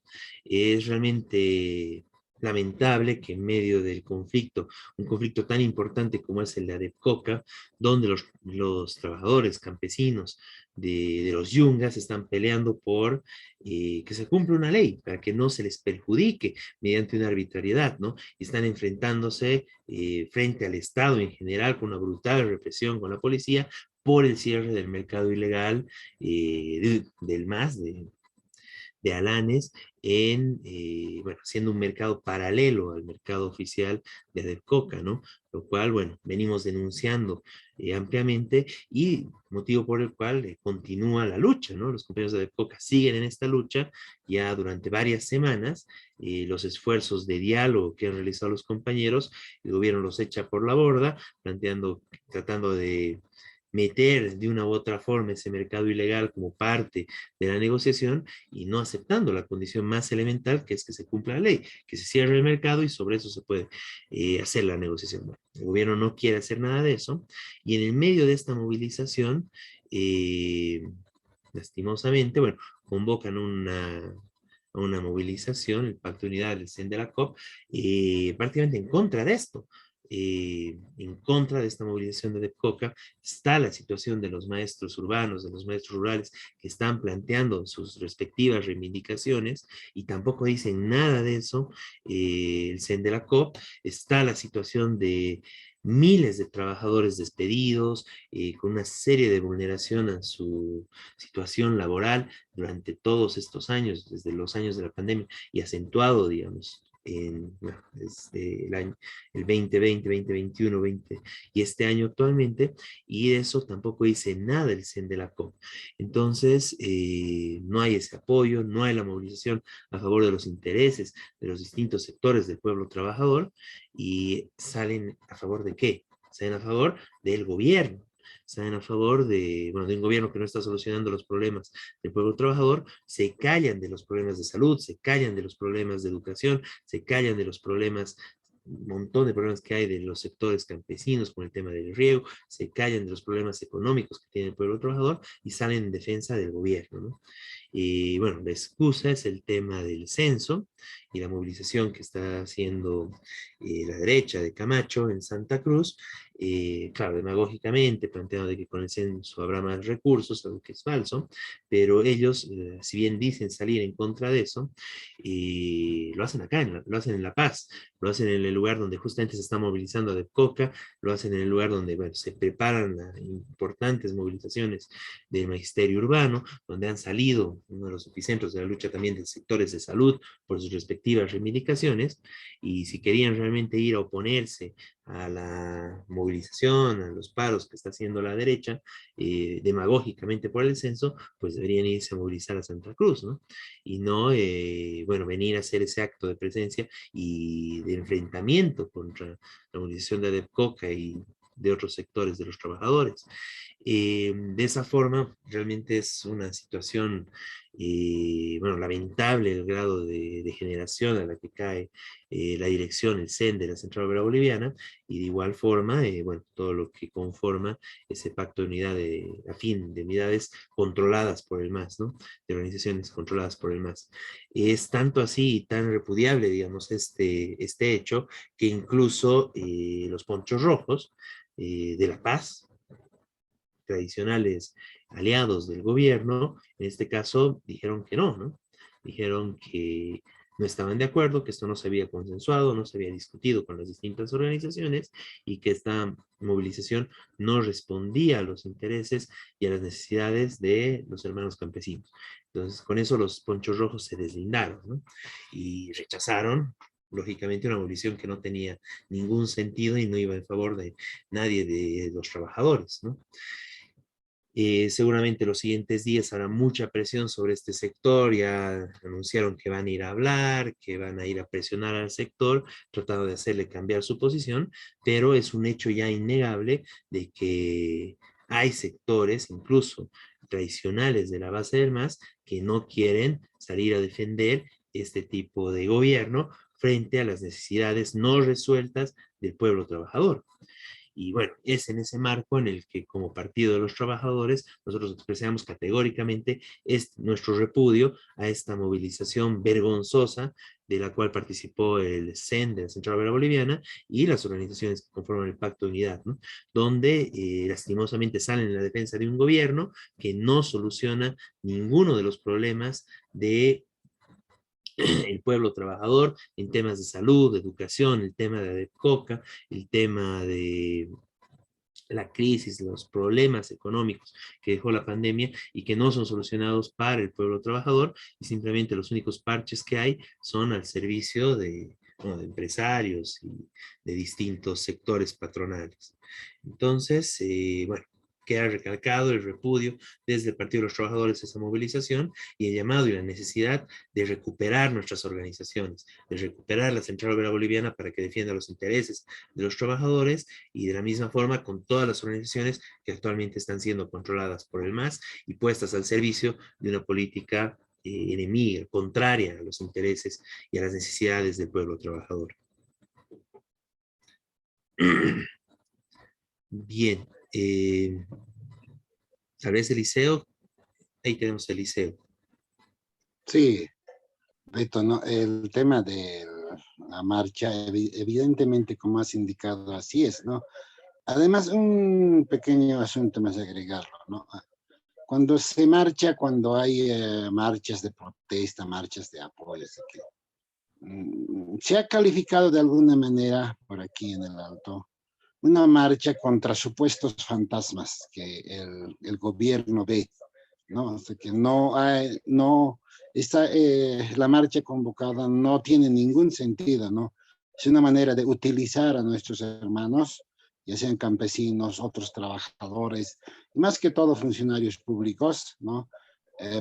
Es realmente lamentable que en medio del conflicto, un conflicto tan importante como es el de Adepcoca, donde los trabajadores campesinos de los yungas están peleando por que se cumpla una ley, para que no se les perjudique mediante una arbitrariedad, ¿no? Y están enfrentándose frente al Estado en general con una brutal represión con la policía por el cierre del mercado ilegal del MAS, de Alanes, bueno, siendo un mercado paralelo al mercado oficial de Adepcoca, ¿no? Lo cual, bueno, venimos denunciando ampliamente y motivo por el cual continúa la lucha, ¿no? Los compañeros de Adepcoca siguen en esta lucha ya durante varias semanas. Los esfuerzos de diálogo que han realizado los compañeros, el gobierno los echa por la borda, tratando de meter de una u otra forma ese mercado ilegal como parte de la negociación y no aceptando la condición más elemental, que es que se cumpla la ley, que se cierre el mercado y sobre eso se puede hacer la negociación. Bueno, el gobierno no quiere hacer nada de eso y en el medio de esta movilización, lastimosamente, bueno, convocan una movilización, el Pacto de Unidad del CEN de la COP, prácticamente en contra de esto. En contra de esta movilización de DEPCOCA está la situación de los maestros urbanos, de los maestros rurales que están planteando sus respectivas reivindicaciones y tampoco dicen nada de eso. El CEN de la COP, está la situación de miles de trabajadores despedidos, con una serie de vulneración a su situación laboral durante todos estos años, desde los años de la pandemia, y acentuado, digamos, bueno, desde el 2020, 2021, 20, y este año actualmente, y de eso tampoco dice nada el CEN de la COP. Entonces, no hay ese apoyo, no hay la movilización a favor de los intereses de los distintos sectores del pueblo trabajador, y salen a favor de qué? Salen a favor del gobierno, están a favor de, bueno, de un gobierno que no está solucionando los problemas del pueblo trabajador, se callan de los problemas de salud, se callan de los problemas de educación, se callan de los problemas, un montón de problemas que hay de los sectores campesinos con el tema del riego, se callan de los problemas económicos que tiene el pueblo trabajador y salen en defensa del gobierno, ¿no? Y bueno, la excusa es el tema del censo y la movilización que está haciendo la derecha de Camacho en Santa Cruz, claro, demagógicamente planteando de que con el censo habrá más recursos, algo que es falso, pero ellos, si bien dicen salir en contra de eso, lo hacen acá, lo hacen en La Paz, lo hacen en el lugar donde justamente se está movilizando a DEPCOCA, lo hacen en el lugar donde, bueno, se preparan importantes movilizaciones del magisterio urbano, donde han salido uno de los epicentros de la lucha también de sectores de salud por sus respectivas reivindicaciones, y si querían realmente ir a oponerse a la movilización, a los paros que está haciendo la derecha, demagógicamente por el censo, pues deberían irse a movilizar a Santa Cruz, ¿no? Y no, bueno, venir a hacer ese acto de presencia y de enfrentamiento contra la movilización de ADEPCOCA y de otros sectores de los trabajadores. De esa forma, realmente es una situación, bueno, lamentable el grado de degeneración a la que cae la dirección, el CEN de la Central Obrera Boliviana, y de igual forma, bueno, todo lo que conforma ese pacto de unidad, a fin, de unidades controladas por el MAS, ¿no? De organizaciones controladas por el MAS. Es tanto así y tan repudiable, digamos, este hecho, que incluso los ponchos rojos de La Paz, tradicionales aliados del gobierno, en este caso dijeron que no, ¿no? Dijeron que no estaban de acuerdo, que esto no se había consensuado, no se había discutido con las distintas organizaciones y que esta movilización no respondía a los intereses y a las necesidades de los hermanos campesinos. Entonces, con eso los ponchos rojos se deslindaron, ¿no? Y rechazaron, lógicamente, una movilización que no tenía ningún sentido y no iba en favor de nadie de los trabajadores, ¿no? Seguramente los siguientes días habrá mucha presión sobre este sector, ya anunciaron que van a ir a hablar, que van a ir a presionar al sector, tratando de hacerle cambiar su posición, pero es un hecho ya innegable de que hay sectores, incluso tradicionales de la base del MAS, que no quieren salir a defender este tipo de gobierno frente a las necesidades no resueltas del pueblo trabajador. Y bueno, es en ese marco en el que como Partido de los Trabajadores nosotros expresamos categóricamente nuestro repudio a esta movilización vergonzosa de la cual participó el CEN de la Central Obrera Boliviana y las organizaciones que conforman el Pacto de Unidad, ¿no? Donde lastimosamente salen en la defensa de un gobierno que no soluciona ninguno de los problemas de el pueblo trabajador en temas de salud, de educación, el tema de ADEPCOCA, el tema de la crisis, los problemas económicos que dejó la pandemia y que no son solucionados para el pueblo trabajador y simplemente los únicos parches que hay son al servicio de, bueno, de empresarios y de distintos sectores patronales. Entonces, bueno, queda recalcado el repudio desde el Partido de los Trabajadores a esa movilización y el llamado y la necesidad de recuperar nuestras organizaciones, de recuperar la Central Obrera Boliviana para que defienda los intereses de los trabajadores y de la misma forma con todas las organizaciones que actualmente están siendo controladas por el MAS y puestas al servicio de una política enemiga, contraria a los intereses y a las necesidades del pueblo trabajador. Bien, tal vez Eliseo, ahí tenemos Eliseo. Sí, Beto, ¿no? El tema de la marcha, evidentemente, como has indicado, así es, ¿no? Además, un pequeño asunto más agregarlo, ¿no? Cuando se marcha, cuando hay marchas de protesta, marchas de apoyo, así que, se ha calificado de alguna manera por aquí en el Alto una marcha contra supuestos fantasmas que el gobierno ve, ¿no? O sea, que no hay, no, la marcha convocada no tiene ningún sentido, ¿no? Es una manera de utilizar a nuestros hermanos, ya sean campesinos, otros trabajadores, y más que todo funcionarios públicos, ¿no?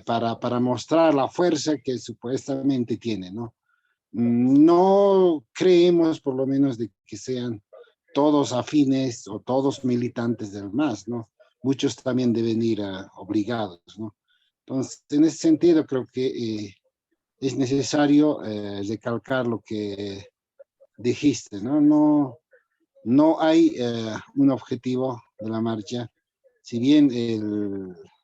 Para mostrar la fuerza que supuestamente tiene, ¿no? No creemos, por lo menos, de que sean todos afines o todos militantes del MAS, ¿no? Muchos también deben ir obligados, ¿no? Entonces, en ese sentido, creo que es necesario recalcar lo que dijiste, ¿no? No hay un objetivo de la marcha. Si bien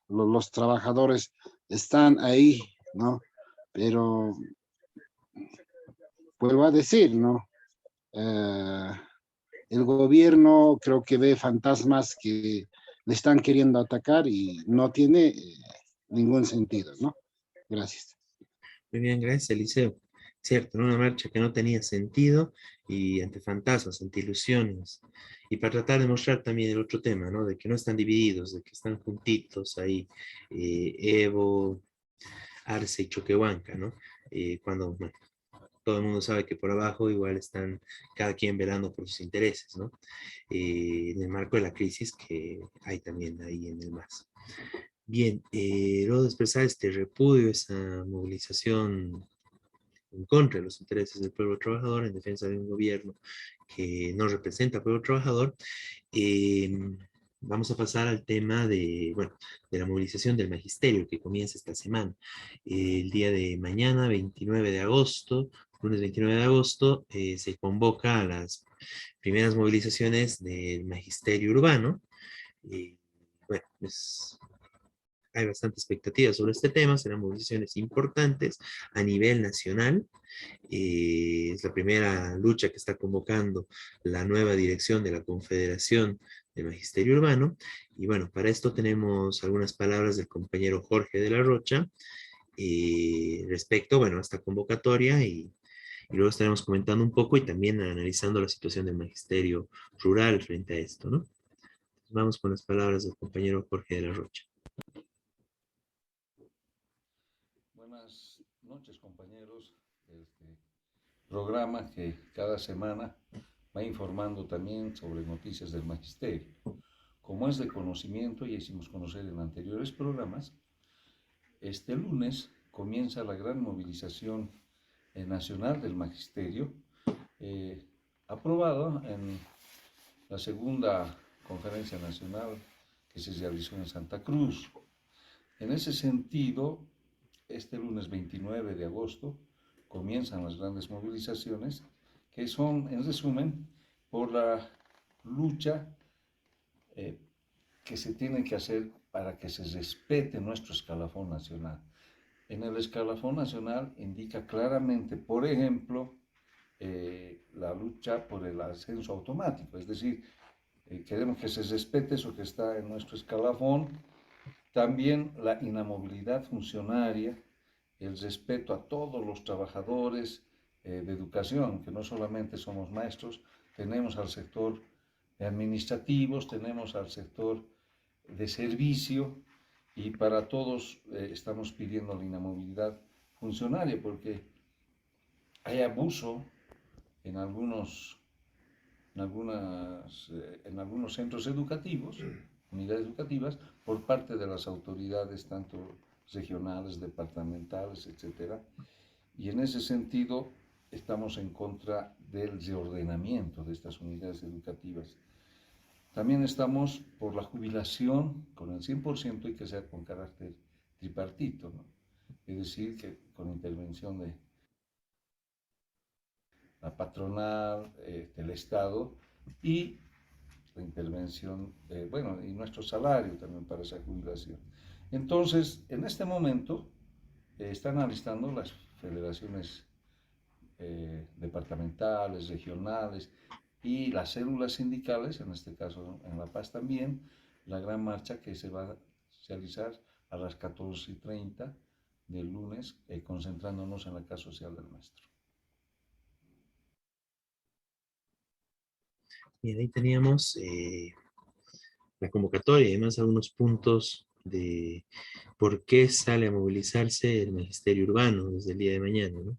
los trabajadores están ahí, ¿no? Pero vuelvo a decir, ¿no? El gobierno creo que ve fantasmas que le están queriendo atacar y no tiene ningún sentido, ¿no? Gracias. Muy bien, gracias, Eliseo. Cierto, era una marcha que no tenía sentido y ante fantasmas, ante ilusiones. Y para tratar de mostrar también el otro tema, ¿no? De que no están divididos, de que están juntitos ahí, Evo, Arce y Choquehuanca, ¿no? Cuando, bueno, todo el mundo sabe que por abajo igual están cada quien velando por sus intereses, ¿no? En el marco de la crisis que hay también ahí en el MAS. Bien, luego de expresar este repudio, esa movilización en contra de los intereses del pueblo trabajador, en defensa de un gobierno que no representa al pueblo trabajador, eh, vamos a pasar al tema de, bueno, de la movilización del magisterio que comienza esta semana. El día de mañana, 29 de agosto, lunes 29 de agosto, se convoca a las primeras movilizaciones del magisterio urbano. Bueno, pues hay bastante expectativa sobre este tema, serán movilizaciones importantes a nivel nacional. Es la primera lucha que está convocando la nueva dirección de la Confederación de Magisterio Urbano. Y bueno, para esto tenemos algunas palabras del compañero Jorge de la Rocha respecto, bueno, a esta convocatoria y luego estaremos comentando un poco y también analizando la situación del magisterio rural frente a esto, ¿no? Vamos con las palabras del compañero Jorge de la Rocha. Buenas noches, compañeros. Este programa que cada semana va informando también sobre noticias del magisterio. Como es de conocimiento, ya hicimos conocer en anteriores programas, este lunes comienza la gran movilización nacional del magisterio, aprobado en la segunda conferencia nacional que se realizó en Santa Cruz. En ese sentido, este lunes 29 de agosto comienzan las grandes movilizaciones que son, en resumen, por la lucha que se tiene que hacer para que se respete nuestro escalafón nacional. En el escalafón nacional indica claramente, por ejemplo, la lucha por el ascenso automático, es decir, queremos que se respete eso que está en nuestro escalafón, también la inamovilidad funcionaria, el respeto a todos los trabajadores de educación, que no solamente somos maestros, tenemos al sector de administrativos, tenemos al sector de servicio y para todos estamos pidiendo la inamovilidad funcionaria porque hay abuso en algunos centros educativos unidades educativas por parte de las autoridades, tanto regionales, departamentales, etcétera. Y en ese sentido, estamos en contra del reordenamiento de estas unidades educativas. También estamos por la jubilación con el 100% y que sea con carácter tripartito, ¿no? Es decir, que con intervención de la patronal, del Estado y la intervención, bueno, y nuestro salario también para esa jubilación. Entonces, en este momento, están alistando las federaciones departamentales, regionales y las células sindicales, en este caso en La Paz también, la gran marcha que se va a realizar a las 14:30 del lunes, concentrándonos en la Casa Social del Maestro. Bien, ahí teníamos la convocatoria y además algunos puntos de por qué sale a movilizarse el magisterio urbano desde el día de mañana, ¿no?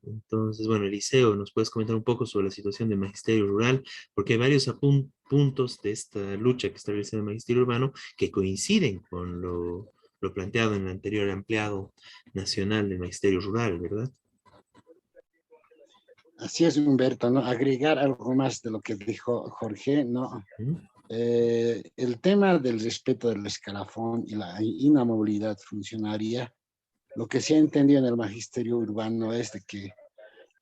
Entonces, bueno, Eliseo, ¿nos puedes comentar un poco sobre la situación del magisterio rural? Porque hay varios puntos de esta lucha que está realizando el magisterio urbano que coinciden con lo planteado en el anterior ampliado nacional del magisterio rural, ¿verdad? Así es, Humberto, ¿no? Agregar algo más de lo que dijo Jorge, ¿no? ¿Mm? El tema del respeto del escalafón y la inamovilidad funcionaria, lo que se ha entendido en el magisterio urbano es de que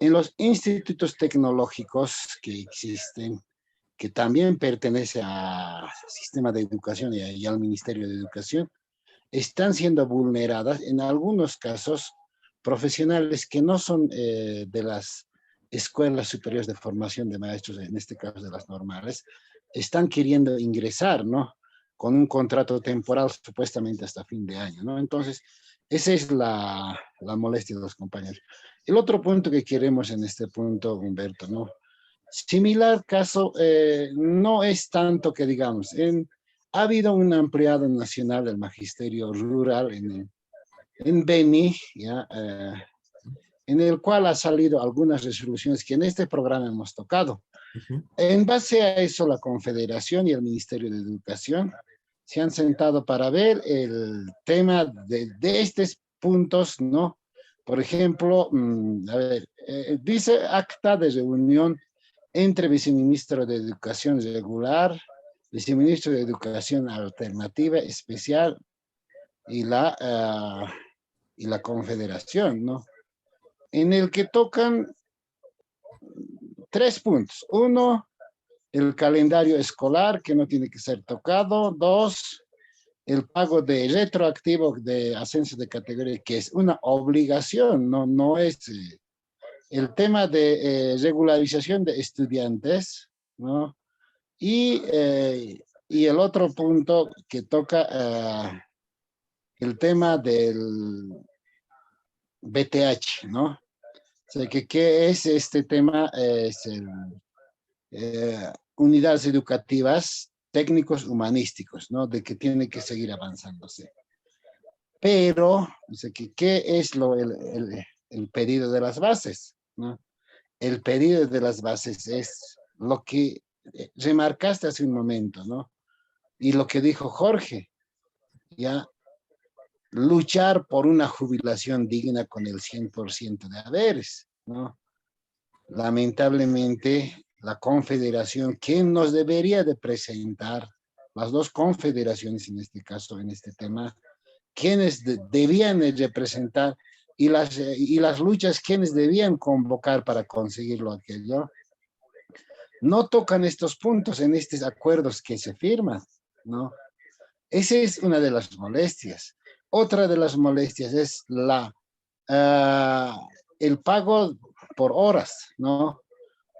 en los institutos tecnológicos que existen, que también pertenece al sistema de educación y al Ministerio de Educación, están siendo vulneradas en algunos casos profesionales que no son de las escuelas superiores de formación de maestros, en este caso de las normales, están queriendo ingresar, ¿no? Con un contrato temporal supuestamente hasta fin de año, ¿no? Entonces, esa es la molestia de los compañeros. El otro punto que queremos en este punto, Humberto, ¿no? Similar caso, no es tanto que digamos, ha habido un ampliado nacional del magisterio rural en Beni, ¿ya? En el cual ha salido algunas resoluciones que en este programa hemos tocado. Ujú. En base a eso, la Confederación y el Ministerio de Educación se han sentado para ver el tema de estos puntos, ¿no? Por ejemplo, a ver, dice acta de reunión entre viceministro de Educación regular, viceministro de Educación alternativa especial y la Confederación, ¿no? En el que tocan 3 puntos. Uno, el calendario escolar que no tiene que ser tocado. 2, el pago de retroactivo de ascenso de categoría, que es una obligación, no es el tema de regularización de estudiantes, ¿no? Y el otro punto que toca el tema del BTH, ¿no? O sea, ¿qué es este tema? Es unidades educativas técnicos humanísticos, ¿no? De que tiene que seguir avanzándose. Pero, o sea, ¿qué es el pedido de las bases, ¿no? El pedido de las bases es lo que remarcaste hace un momento, ¿no? Y lo que dijo Jorge, ya, luchar por una jubilación digna con el 100% de haberes, ¿no? Lamentablemente, la confederación, que nos debería de presentar, las dos confederaciones en este caso, en este tema, quienes debían de representar y las luchas, quienes debían convocar para conseguirlo aquello, no tocan estos puntos en estos acuerdos que se firman, ¿no? Esa es una de las molestias. Otra de las molestias es el pago por horas, ¿no?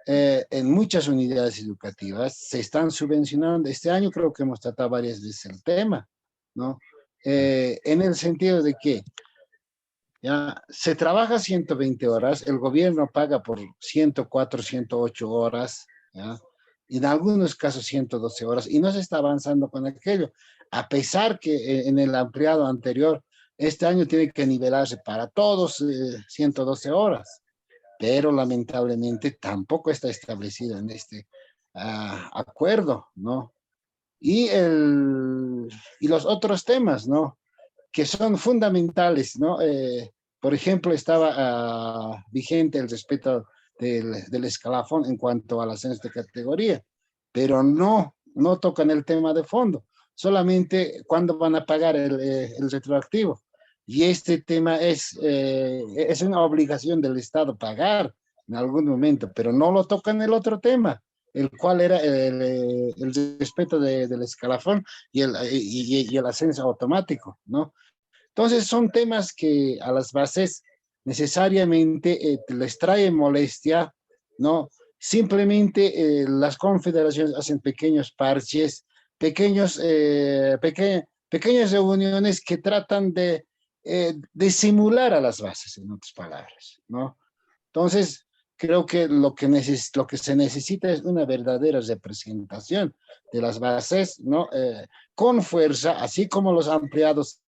En muchas unidades educativas se están subvencionando. Este año creo que hemos tratado varias veces el tema, ¿no? En el sentido de que ya se trabaja 120 horas, el gobierno paga por 104, 108 horas, ¿ya? En algunos casos 112 horas, y no se está avanzando con aquello, a pesar que en el ampliado anterior, este año tiene que nivelarse para todos 112 horas, pero lamentablemente tampoco está establecido en este acuerdo, ¿no? y los otros temas, ¿no? Que son fundamentales, ¿no? Por ejemplo, estaba vigente el respeto del escalafón en cuanto al ascenso de categoría, pero no tocan el tema de fondo, solamente cuándo van a pagar el retroactivo. Y este tema es una obligación del Estado pagar en algún momento, pero no lo tocan el otro tema, el cual era el respeto del escalafón y el ascenso automático, ¿no? Entonces son temas que a las bases necesariamente les trae molestia, ¿no? Simplemente las confederaciones hacen pequeños parches, pequeñas reuniones que tratan de simular a las bases, en otras palabras, ¿no? Entonces, creo que lo que se necesita es una verdadera representación de las bases, ¿no? Con fuerza, así como los ampliados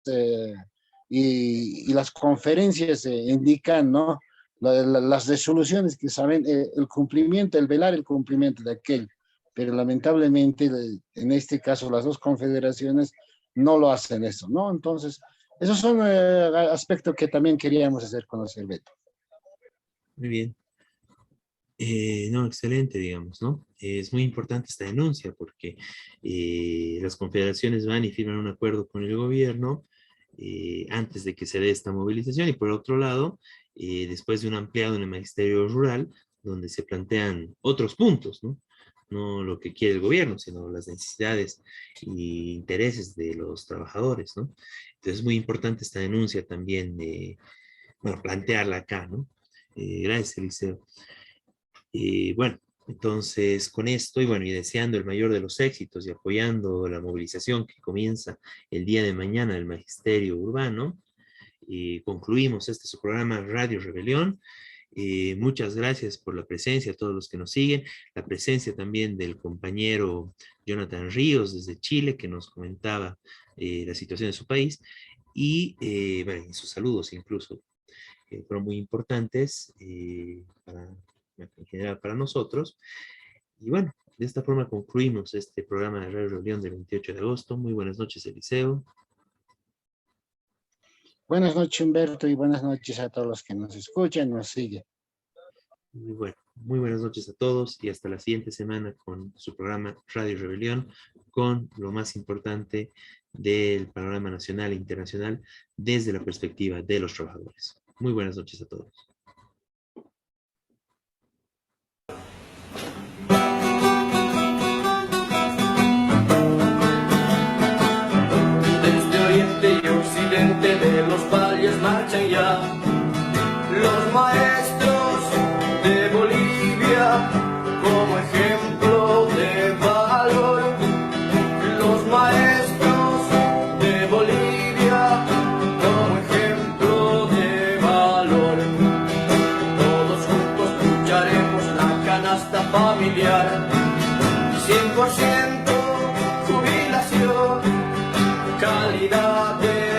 y las conferencias indican, ¿no? Las resoluciones que saben el cumplimiento, el velar el cumplimiento de aquello. Pero lamentablemente, en este caso, las dos confederaciones no lo hacen eso, ¿no? Entonces, esos son aspectos que también queríamos hacer conocer, Beto. Muy bien. No, excelente, digamos, ¿no? Es muy importante esta denuncia porque las confederaciones van y firman un acuerdo con el gobierno antes de que se dé esta movilización y por otro lado, después de un ampliado en el Magisterio Rural, donde se plantean otros puntos, ¿no? No lo que quiere el gobierno, sino las necesidades y intereses de los trabajadores, ¿no? Entonces es muy importante esta denuncia también, bueno, plantearla acá, ¿no? Gracias, Eliseo. Bueno, entonces con esto y bueno, y deseando el mayor de los éxitos y apoyando la movilización que comienza el día de mañana del Magisterio Urbano, concluimos este su programa Radio Rebelión. Muchas gracias por la presencia a todos los que nos siguen, la presencia también del compañero Jonathan Ríos desde Chile que nos comentaba la situación de su país y bueno, sus saludos incluso fueron muy importantes en general para nosotros. Y bueno, de esta forma concluimos este programa de Radio Rebelión del 28 de agosto. Muy buenas noches, Eliseo. Buenas noches, Humberto, y buenas noches a todos los que nos escuchan, nos siguen. Muy bueno, muy buenas noches a todos y hasta la siguiente semana con su programa Radio Rebelión, con lo más importante del panorama nacional e internacional desde la perspectiva de los trabajadores. Muy buenas noches a todos. De los valles marchan ya los maestros de Bolivia como ejemplo de valor. Los maestros de Bolivia como ejemplo de valor. Todos juntos lucharemos la canasta familiar. 100% jubilación, calidad de